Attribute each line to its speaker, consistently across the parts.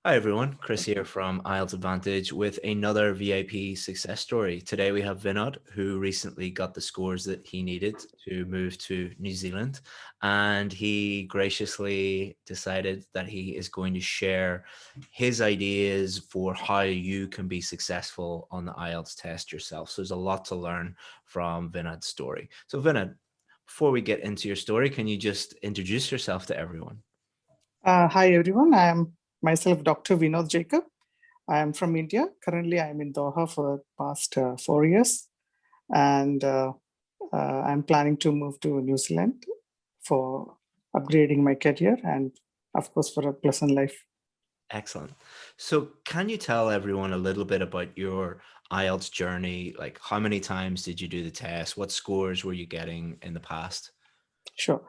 Speaker 1: Hi everyone, Chris here from IELTS Advantage with another VIP success story. Today we have Vinod, who recently got the scores that he needed to move to New Zealand, and he graciously decided that he is going to share his ideas for how you can be successful on the IELTS test yourself. So there's a lot to learn from Vinod's story. So Vinod, before we get into your story, can you just introduce yourself to everyone?
Speaker 2: Hi everyone, I am myself Dr. Vinod Jacob. I am from India. Currently, I am in Doha for the past 4 years, and I'm planning to move to New Zealand for upgrading my career and, of course, for a pleasant life.
Speaker 1: Excellent. So can you tell everyone a little bit about your IELTS journey? Like how many times did you do the test? What scores were you getting in the past?
Speaker 2: Sure.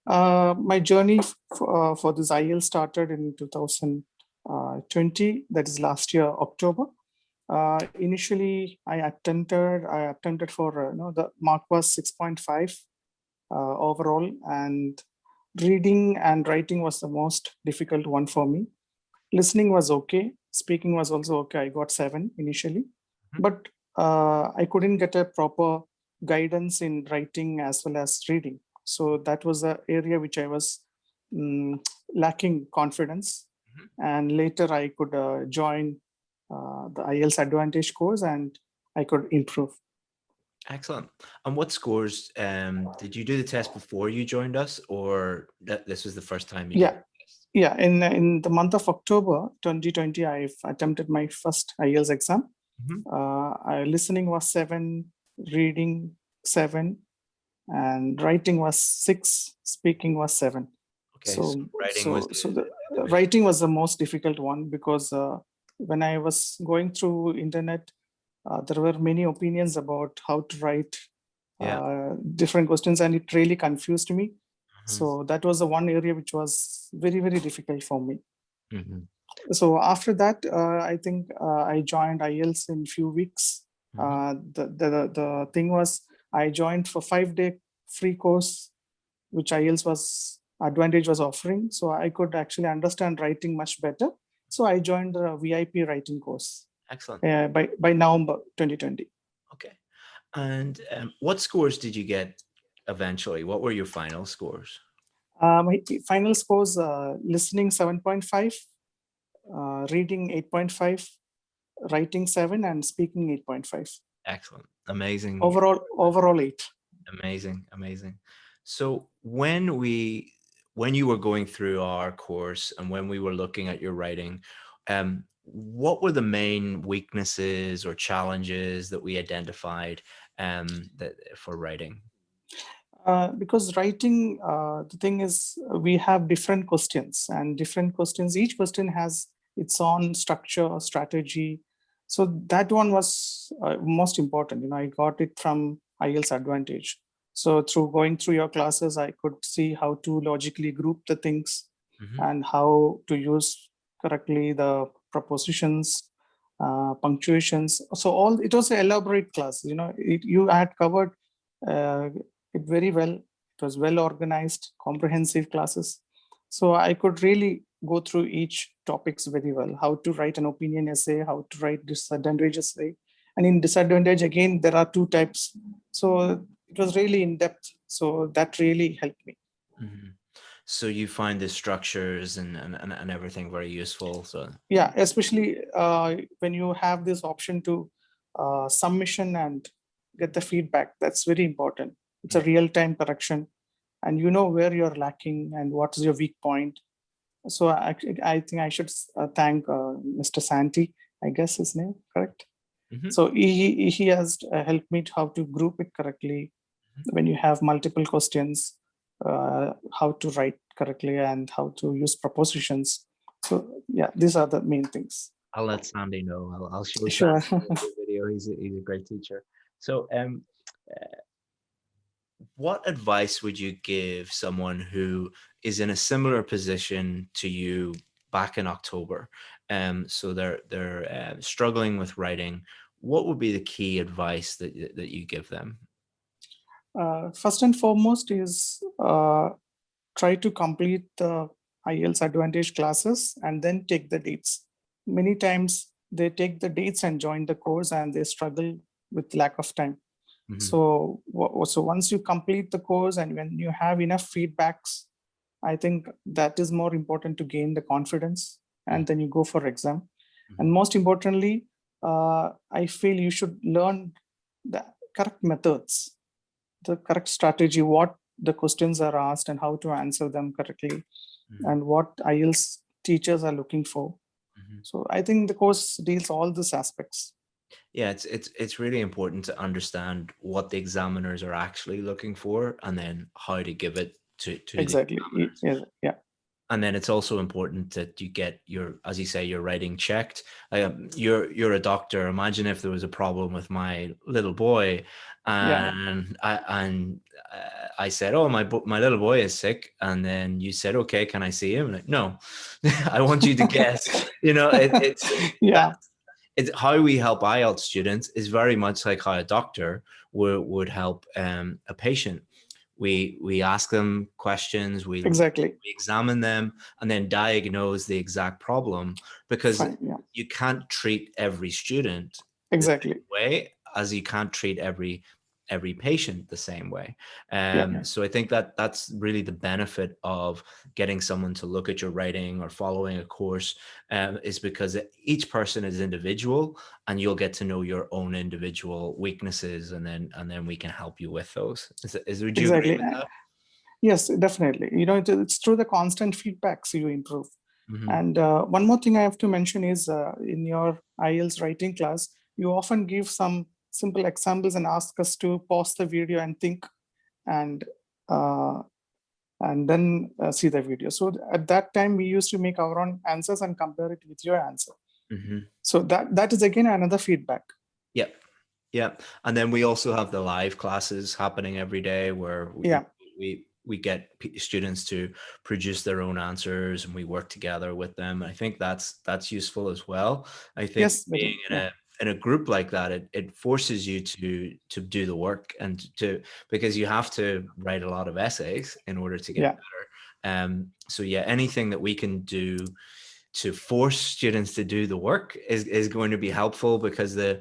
Speaker 2: My journey for this IELTS started in 2020, that is last year, October. Initially, I attempted for, the mark was 6.5 overall, and reading and writing was the most difficult one for me. Listening was okay. Speaking was also okay. I got 7 initially,
Speaker 1: Mhm.
Speaker 2: but I couldn't get a proper guidance in writing as well as reading. So that was the area which I was lacking confidence.
Speaker 1: Mhm.
Speaker 2: And later I could join the IELTS Advantage course and I could improve.
Speaker 1: Excellent. And what scores did you do the test before you joined us, or this was the first time you did
Speaker 2: Yeah,
Speaker 1: the test?
Speaker 2: yeah. In the month of October 2020, I've attempted my first IELTS exam.
Speaker 1: Mhm.
Speaker 2: Listening was 7, reading 7, and writing was 6, speaking was 7.
Speaker 1: Okay, so
Speaker 2: So,
Speaker 1: writing was
Speaker 2: so, so the
Speaker 1: the big.
Speaker 2: writing was the most difficult one because when I was going through internet, there were many opinions about how to write
Speaker 1: Yeah.
Speaker 2: different questions, and it really confused me.
Speaker 1: Mhm.
Speaker 2: So that was the one area which was very, very difficult for me.
Speaker 1: Mhm.
Speaker 2: So after that, I think I joined IELTS in few weeks.
Speaker 1: Mhm.
Speaker 2: The thing was I joined for 5-day free course, which IELTS was Advantage was offering. So I could actually understand writing much better. So I joined the VIP writing course
Speaker 1: Excellent.
Speaker 2: by November 2020.
Speaker 1: Okay. And what scores did you get eventually? What were your final scores?
Speaker 2: My final scores: listening 7.5, reading 8.5, writing 7, and speaking 8.5.
Speaker 1: Excellent. Amazing.
Speaker 2: Overall 8.
Speaker 1: Amazing. Amazing. So when you were going through our course and when we were looking at your writing, what were the main weaknesses or challenges that we identified that for writing?
Speaker 2: Because writing, the thing is, we have different questions, and different questions, each question has its own structure, strategy. So that one was most important. I got it from IELTS Advantage. So through going through your classes, I could see how to logically group the things
Speaker 1: Hmm.
Speaker 2: and how to use correctly the prepositions, punctuations. So all it was an elaborate class. You had covered uh, it very well. It was well organized, comprehensive classes. So I could really go through each topics very well. How to write an opinion essay, how to write disadvantage essay. And in disadvantage, again, there are 2 types. So it was really in depth. So that really helped me.
Speaker 1: Hmm. So you find the structures and everything very useful. So
Speaker 2: Yeah, especially when you have this option to submission and get the feedback. That's very important. It's a real-time correction, and you know where you're lacking and what's your weak point. So I think I should thank Mr. Santi, I guess his name, correct?
Speaker 1: Mhm.
Speaker 2: So he has helped me to how to group it correctly
Speaker 1: Mhm.
Speaker 2: when you have multiple questions, how to write correctly and how to use prepositions. So yeah, these are the main things.
Speaker 1: I'll let Sandy know. I'll show
Speaker 2: Sure.
Speaker 1: Sandy the video. He's a great teacher. So what advice would you give someone who is in a similar position to you back in October? So they're struggling with writing. What would be the key advice that you give them?
Speaker 2: First and foremost is try to complete the IELTS Advantage classes and then take the dates. Many times they take the dates and join the course and they struggle with lack of time. So once you complete the course and when you have enough feedbacks, I think that is more important to gain the confidence, and then you go for exam. And most importantly, I feel you should learn the correct methods, the correct strategy, what the questions are asked and how to answer them correctly, and what IELTS teachers are looking for. So I think the course deals all these aspects.
Speaker 1: Yeah, it's really important to understand what the examiners are actually looking for, and then how to give it to
Speaker 2: Exactly.
Speaker 1: the examiners.
Speaker 2: Yeah.
Speaker 1: And then it's also important that you get your, as you say, your writing checked. You're a doctor. Imagine if there was a problem with my little boy, and I said, "Oh, my little boy is sick," and then you said, "Okay, can I see him?" Like, no, I want you to guess. You know, it's
Speaker 2: Yeah.
Speaker 1: It's how we help IELTS students is very much like how a doctor would help a patient. We ask them questions, we examine them, and then diagnose the exact problem, because you can't treat every student the same way as you can't treat every patient the same way. So I think that that's really the benefit of getting someone to look at your writing or following a course, is because each person is individual, and you'll get to know your own individual weaknesses, and then we can help you with those. Would you agree with that?
Speaker 2: Yes, definitely. You know, it's through the constant feedbacks you improve. And one more thing I have to mention is in your IELTS writing class, you often give some simple examples and ask us to pause the video and think, and then see the video. So at that time, we used to make our own answers and compare it with your answer. So that is again another feedback.
Speaker 1: Yeah. And then we also have the live classes happening every day where we get students to produce their own answers, and we work together with them. I think that's useful as well. I think being in a group like that, it forces you to do the work, and because you have to write a lot of essays in order to get better. So yeah, anything that we can do to force students to do the work is going to be helpful, because a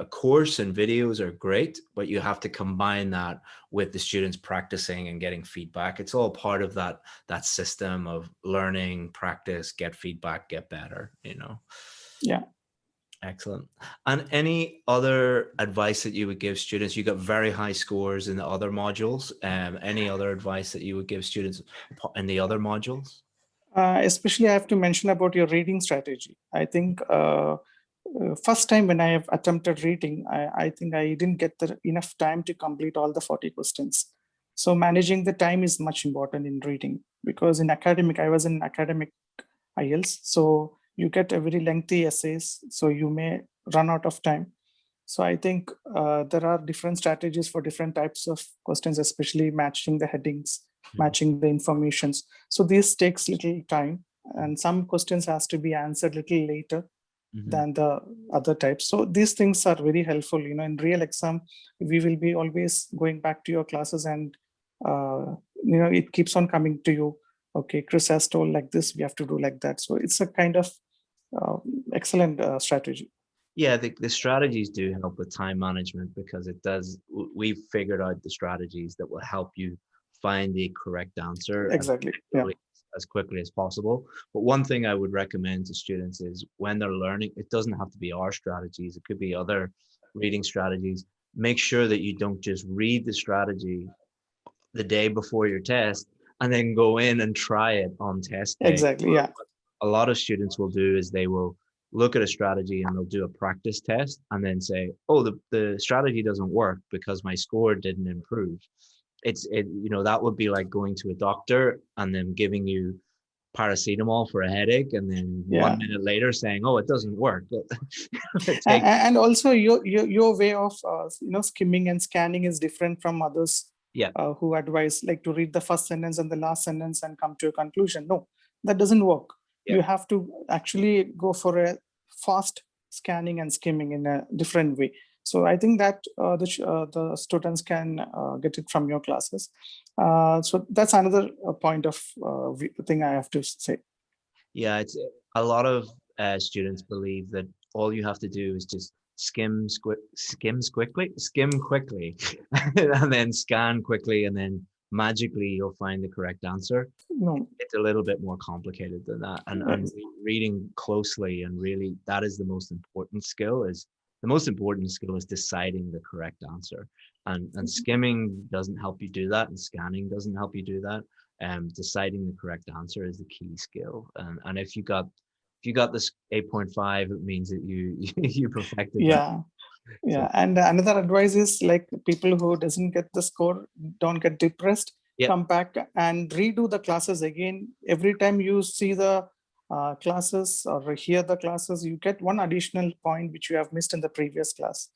Speaker 1: course and videos are great, but you have to combine that with the students practicing and getting feedback. It's all part of that system of learning, practice, get feedback, get better,
Speaker 2: Yeah.
Speaker 1: Excellent. And any other advice that you would give students? You got very high scores in the other modules. Any other advice that you would give students in the other modules?
Speaker 2: Especially I have to mention about your reading strategy. I think first time when I have attempted reading, I think I didn't get enough time to complete all the 40 questions. So managing the time is much important in reading, because I was in academic IELTS. So you get a very lengthy essays, so you may run out of time. So I think there are different strategies for different types of questions, especially matching the headings, matching the informations. So this takes little time, and some questions has to be answered little later than the other types. So these things are very helpful. In real exam, we will be always going back to your classes, and it keeps on coming to you. Okay, Chris has told like this, we have to do like that. So it's a kind of excellent strategy.
Speaker 1: Yeah, the strategies do help with time management, because we've figured out the strategies that will help you find the correct answer as quickly as possible. But one thing I would recommend to students is, when they're learning, it doesn't have to be our strategies. It could be other reading strategies. Make sure that you don't just read the strategy the day before your test and then go in and try it on test day.
Speaker 2: Exactly, yeah.
Speaker 1: What a lot of students will do is they will look at a strategy and they'll do a practice test and then say, oh, the strategy doesn't work because my score didn't improve. That would be like going to a doctor and then giving you paracetamol for a headache, and then 1 minute later saying, oh, it doesn't work.
Speaker 2: And also your way of skimming and scanning is different from others who advise like to read the first sentence and the last sentence and come to a conclusion. No, that doesn't work. You have to actually go for a fast scanning and skimming in a different way. So I think that the students can get it from your classes. So that's another point of thing I have to say.
Speaker 1: Yeah, it's a lot of students believe that all you have to do is just skim quickly, and then scan quickly, and then magically you'll find the correct answer.
Speaker 2: No,
Speaker 1: It's a little bit more complicated than that, and reading closely, and really that is the most important skill. Is the most important skill is deciding the correct answer, and skimming doesn't help you do that, and scanning doesn't help you do that. Deciding the correct answer is the key skill, and if you got this 8.5, it means that you you perfected that.
Speaker 2: yeah. Yeah, and another advice is, like, people who doesn't get the score, don't get depressed.
Speaker 1: Yep.
Speaker 2: Come back and redo the classes again. Every time you see the classes or hear the classes, you get one additional point which you have missed in the previous class.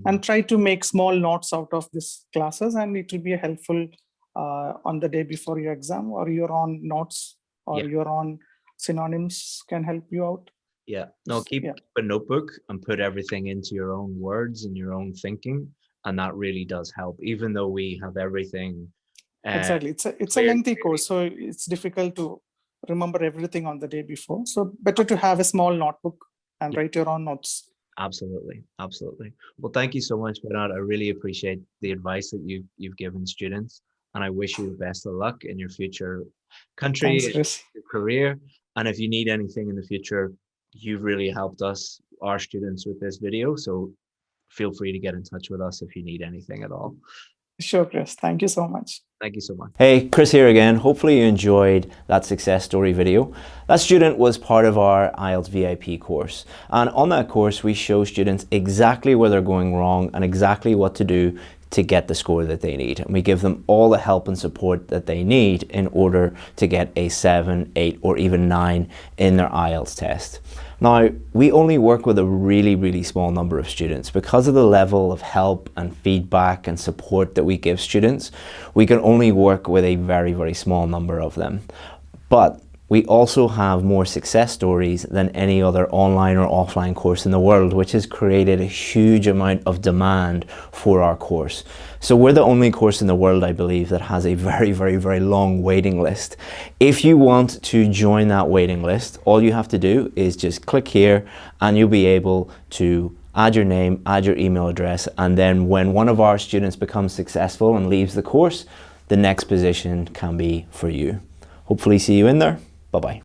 Speaker 2: And try to make small notes out of these classes, and it will be helpful on the day before your exam, or your own notes, or your own synonyms can help you out.
Speaker 1: Yeah, no, keep a notebook and put everything into your own words and your own thinking, and that really does help. Even though we have everything.
Speaker 2: Exactly, it's a lengthy course, so it's difficult to remember everything on the day before. So better to have a small notebook and write your own notes.
Speaker 1: Absolutely, absolutely. Well, thank you so much, Vinod. I really appreciate the advice that you've given students, and I wish you the best of luck in your future country,
Speaker 2: Thanks, Chris.
Speaker 1: your career. And if you need anything in the future, you've really helped us, our students, with this video. So feel free to get in touch with us if you need anything at all.
Speaker 2: Sure, Chris. Thank you so much.
Speaker 1: Thank you so much.
Speaker 3: Hey, Chris here again. Hopefully you enjoyed that success story video. That student was part of our IELTS VIP course. And on that course, we show students exactly where they're going wrong and exactly what to do to get the score that they need. And we give them all the help and support that they need in order to get a 7, 8, or even 9 in their IELTS test. Now, we only work with a really small number of students. Because of the level of help and feedback and support that we give students, we can only work with a very small number of them. But we also have more success stories than any other online or offline course in the world, which has created a huge amount of demand for our course. So we're the only course in the world, I believe, that has a very long waiting list. If you want to join that waiting list, all you have to do is just click here and you'll be able to add your name, add your email address, and then when one of our students becomes successful and leaves the course, the next position can be for you. Hopefully see you in there. Bye-bye.